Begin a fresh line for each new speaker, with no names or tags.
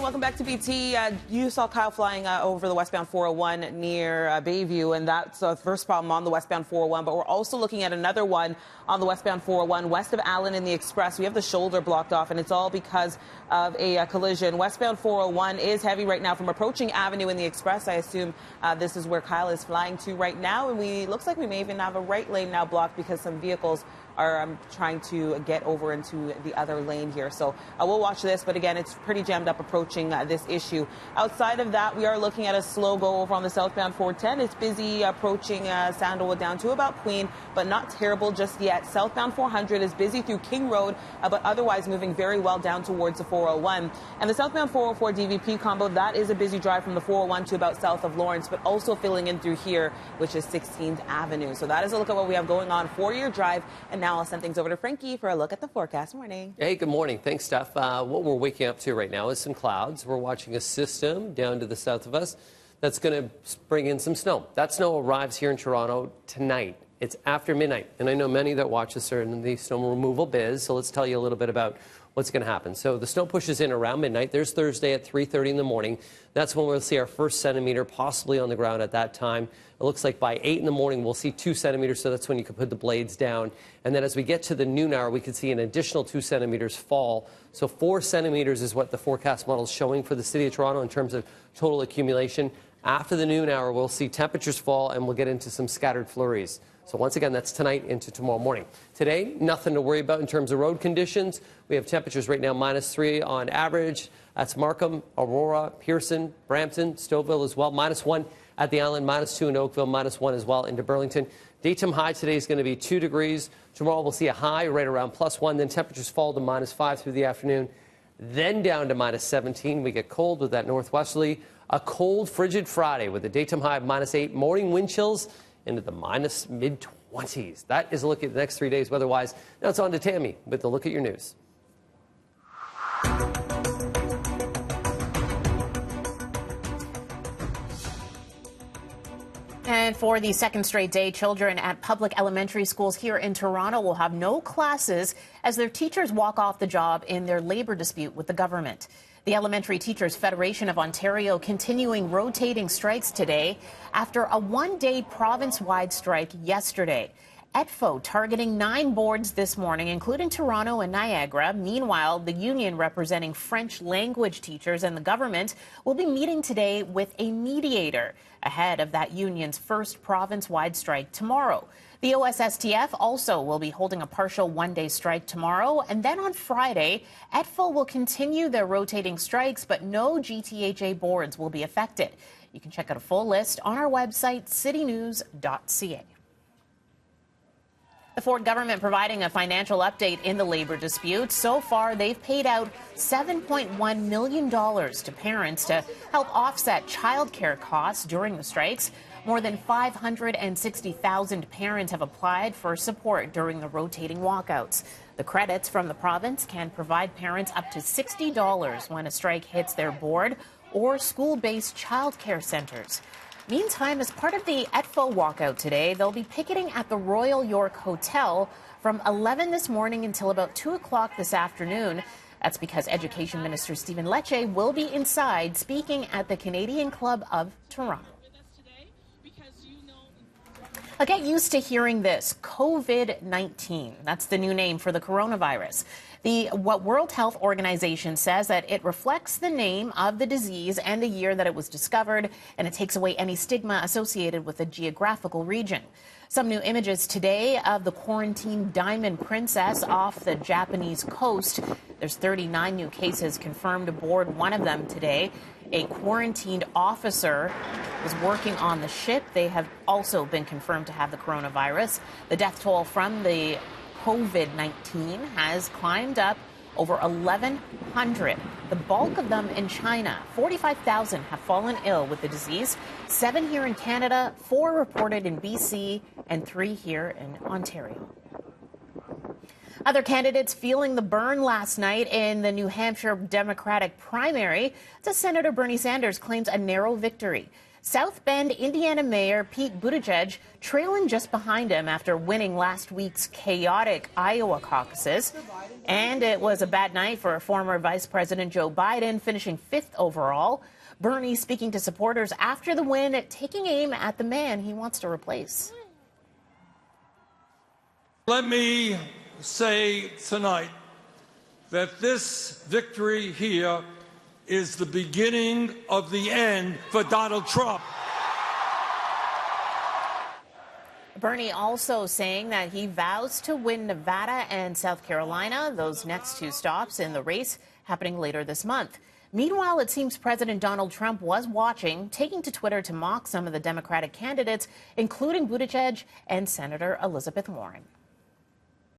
welcome back to BT. You saw Kyle flying over the westbound 401 near Bayview, and that's the first problem on the westbound 401. But we're also looking at another one on the westbound 401 west of Allen in the Express. We have the shoulder blocked off, and it's all because of a collision. Westbound 401 is heavy right now from approaching Avenue in the Express. I assume this is where Kyle is flying to right now, and looks like we may even have a right lane now blocked because some vehicles are trying to get over into the other lane here. So we'll watch this, but again, it's pretty jammed up approaching this issue. Outside of that, we are looking at a slow go over on the southbound 410. It's busy approaching Sandalwood down to about Queen, but not terrible just yet. Southbound 400 is busy through King Road, but otherwise moving very well down towards the 401. And the southbound 404 DVP combo, that is a busy drive from the 401 to about south of Lawrence, but also filling in through here, which is 16th Avenue. So that is a look at what we have going on for your drive. And now I'll send things over to Frankie for a look at the forecast. Morning.
Hey, good morning. Thanks, Steph. What we're waking up to right now is some clouds. We're watching a system down to the south of us that's going to bring in some snow. That snow arrives here in Toronto tonight. It's after midnight. And I know many that watch us are in the snow removal biz, so let's tell you a little bit about what's going to happen. So the snow pushes in around midnight. There's Thursday at 3:30 in the morning. That's when we'll see our first centimeter possibly on the ground at that time. It looks like by 8 in the morning we'll see 2 centimeters, so that's when you can put the blades down. And then as we get to the noon hour, we could see an additional 2 centimeters fall. So 4 centimeters is what the forecast model is showing for the city of Toronto in terms of total accumulation. After the noon hour, we'll see temperatures fall and we'll get into some scattered flurries. So once again, that's tonight into tomorrow morning. Today, nothing to worry about in terms of road conditions. We have temperatures right now -3 on average. That's Markham, Aurora, Pearson, Brampton, Stouffville as well. -1 at the island, -2 in Oakville, -1 as well into Burlington. Daytime high today is going to be 2 degrees. Tomorrow we'll see a high right around +1. Then temperatures fall to -5 through the afternoon. Then down to -17. We get cold with that northwesterly. A cold, frigid Friday with a daytime high of -8. Morning wind chills into the mid-20s. That is a look at the next 3 days weather-wise. Now it's on to Tammy with a look at your news.
And for the second straight day, children at public elementary schools here in Toronto will have no classes as their teachers walk off the job in their labor dispute with the government. The Elementary Teachers Federation of Ontario continuing rotating strikes today after a one-day province-wide strike yesterday. ETFO targeting 9 boards this morning, including Toronto and Niagara. Meanwhile, the union representing French language teachers and the government will be meeting today with a mediator ahead of that union's first province-wide strike tomorrow. The OSSTF also will be holding a partial one-day strike tomorrow. And then on Friday, ETFO will continue their rotating strikes, but no GTHA boards will be affected. You can check out a full list on our website, citynews.ca. The Ford government providing a financial update in the labor dispute. So far, they've paid out $7.1 million to parents to help offset childcare costs during the strikes. More than 560,000 parents have applied for support during the rotating walkouts. The credits from the province can provide parents up to $60 when a strike hits their board or school-based childcare centers. Meantime, as part of the ETFO walkout today, they'll be picketing at the Royal York Hotel from 11 this morning until about 2 o'clock this afternoon. That's because Education Minister Stephen Lecce will be inside speaking at the Canadian Club of Toronto. I'll get used to hearing this, COVID-19. That's the new name for the coronavirus. The World Health Organization says that it reflects the name of the disease and the year that it was discovered, and it takes away any stigma associated with a geographical region. Some new images today of the quarantined Diamond Princess off the Japanese coast. There's 39 new cases confirmed aboard one of them today. A quarantined officer was working on the ship. They have also been confirmed to have the coronavirus. The death toll from the COVID-19 has climbed up over 1,100. The bulk of them in China. 45,000 have fallen ill with the disease. 7 here in Canada, 4 reported in BC, and 3 here in Ontario. Other candidates feeling the burn last night in the New Hampshire Democratic primary. Senator Bernie Sanders claims a narrow victory. South Bend, Indiana Mayor Pete Buttigieg trailing just behind him after winning last week's chaotic Iowa caucuses. And it was a bad night for former Vice President Joe Biden, finishing 5th overall. Bernie speaking to supporters after the win, taking aim at the man he wants to replace.
Let me say tonight that this victory here is the beginning of the end for Donald Trump.
Bernie also saying that he vows to win Nevada and South Carolina, those next two stops in the race happening later this month. Meanwhile, it seems President Donald Trump was watching, taking to Twitter to mock some of the Democratic candidates, including Buttigieg and Senator Elizabeth Warren.